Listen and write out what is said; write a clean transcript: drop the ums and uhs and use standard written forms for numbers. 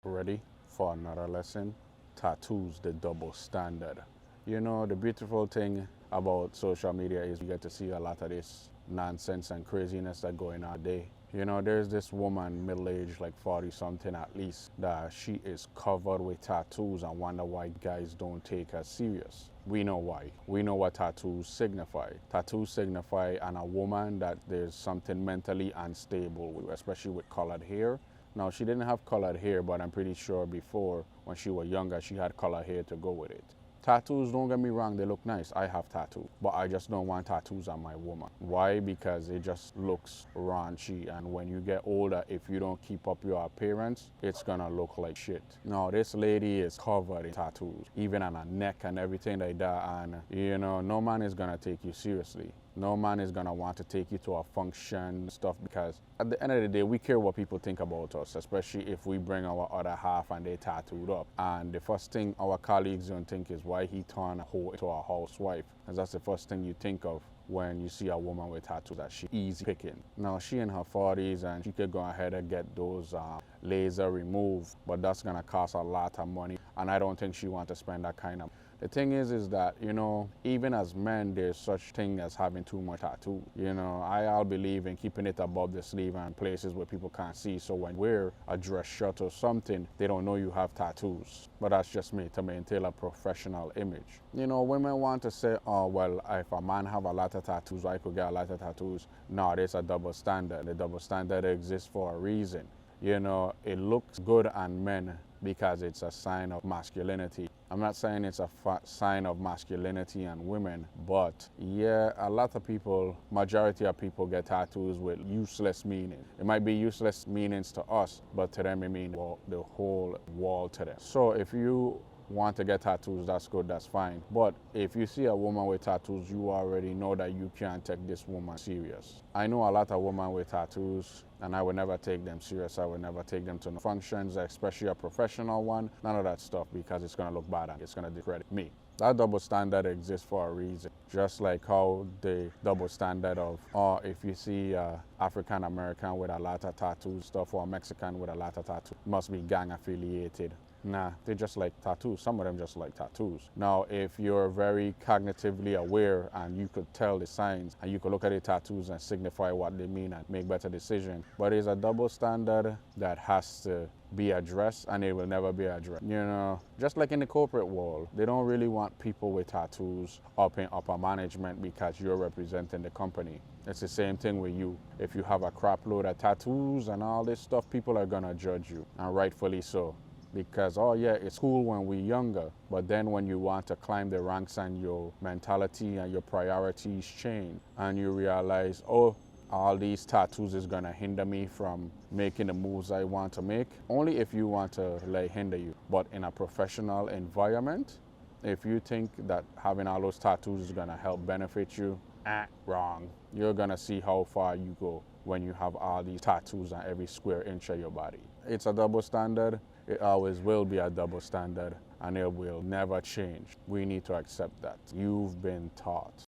Ready for another lesson? Tattoos, the double standard. You know, the beautiful thing about social media is you get to see a lot of this nonsense and craziness that going on today. You know, there's this woman, middle-aged, like 40 something at least, that she is covered with tattoos and wonder why guys don't take her serious. We know why. We know what tattoos signify. Tattoos signify on a woman that there's something mentally unstable, especially with colored hair. Now, she didn't have colored hair, but I'm pretty sure before, when she was younger, she had colored hair to go with it. Tattoos, don't get me wrong, they look nice. I have tattoos, but I just don't want tattoos on my woman. Why? Because it just looks raunchy, and when you get older, if you don't keep up your appearance, it's gonna look like shit. Now, this lady is covered in tattoos, even on her neck and everything like that, and you know, no man is gonna take you seriously. No man is gonna want to take you to a function stuff, because at the end of the day, we care what people think about us, especially if we bring our other half and they tattooed up. And the first thing our colleagues don't think is why he turned a hoe into a housewife. And that's the first thing you think of when you see a woman with tattoos, that she easy picking. Now, she in her 40s and she could go ahead and get those laser removed, but that's gonna cost a lot of money, and I don't think she want to spend that kind of. The thing is that, you know, even as men, there's such thing as having too much tattoo. You know, I'll believe in keeping it above the sleeve and places where people can't see, so when you wear a dress shirt or something, they don't know you have tattoos. But that's just me, to maintain a professional image. You know, women want to say, oh, well, if a man have a lot of tattoos, I could get a lot of tattoos. No, there's a double standard. The double standard exists for a reason. You know, it looks good on men because it's a sign of masculinity. I'm not saying it's a sign of masculinity on women, but yeah, a lot of people, majority of people get tattoos with useless meaning. It might be useless meanings to us, but to them it means the whole wall to them. So if you want to get tattoos, that's good, that's fine. But if you see a woman with tattoos, you already know that you can't take this woman serious. I know a lot of women with tattoos, and I would never take them serious. I would never take them to functions, especially a professional one. None of that stuff, because it's going to look bad and it's going to discredit me. That double standard exists for a reason. Just like how the double standard of, if you see African American with a lot of tattoos stuff, or a Mexican with a lot of tattoos, must be gang affiliated. Nah, they just like tattoos. Some of them just like tattoos. Now, if you're very cognitively aware and you could tell the signs and you could look at the tattoos and signify what they mean and make better decisions. But it's a double standard that has to be addressed, and it will never be addressed. You know, just like in the corporate world, they don't really want people with tattoos up in upper management because you're representing the company. It's the same thing with you. If you have a crap load of tattoos and all this stuff, people are gonna judge you, and rightfully so. Because, oh yeah, it's cool when we're younger, but then when you want to climb the ranks and your mentality and your priorities change, and you realize, oh, all these tattoos is gonna hinder me from making the moves I want to make, only if you want to hinder you. But in a professional environment, if you think that having all those tattoos is gonna help benefit you, wrong. You're gonna see how far you go when you have all these tattoos on every square inch of your body. It's a double standard. It always will be a double standard, and it will never change. We need to accept that. You've been taught.